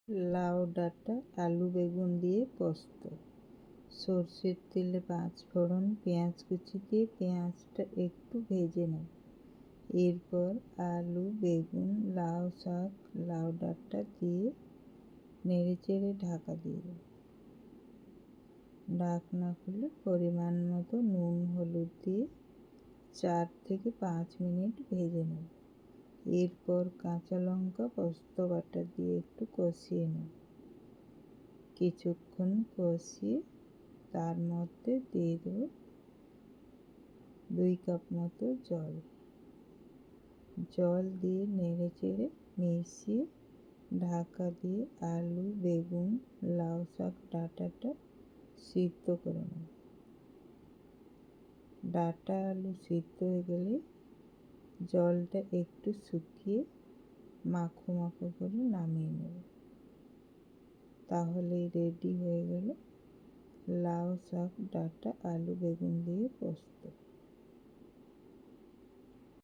লাউ ডাঁটা আলু বেগুন দিয়ে পোস্ত। সরষের তেলে 5 ফোড়ন, পেঁয়াজ কুচি দিয়ে পেঁয়াজটা একটু ভেজে নেব। এরপর আলু বেগুন লাউ শাক লাউ ডাঁটা দিয়ে নেড়েচেড়ে ঢাকা দিয়ে দেব। ঢাকনা খুলে পরিমাণ মতো নুন হলুদ দিয়ে 4 থেকে 5 মিনিট ভেজে নেব। এরপর কাঁচা লঙ্কা পোস্ত বাটা দিয়ে একটু কষিয়ে নেব। কিছুক্ষণ কষিয়ে তার মধ্যে দিয়ে দেব 2 কাপ মতো জল। জল দিয়ে নেড়েচেড়ে মিশিয়ে ঢাকা দিয়ে আলু বেগুন লাউ শাক ডাঁটাটা সিদ্ধ করে নেব। ডাঁটা আলু সিদ্ধ হয়ে গেলে জলটা একটু শুকিয়ে মাখো মাখো করে নামিয়ে নেব। তাহলেই রেডি হয়ে গেল লাউ শাক ডাঁটা আলু বেগুন দিয়ে পোস্ত।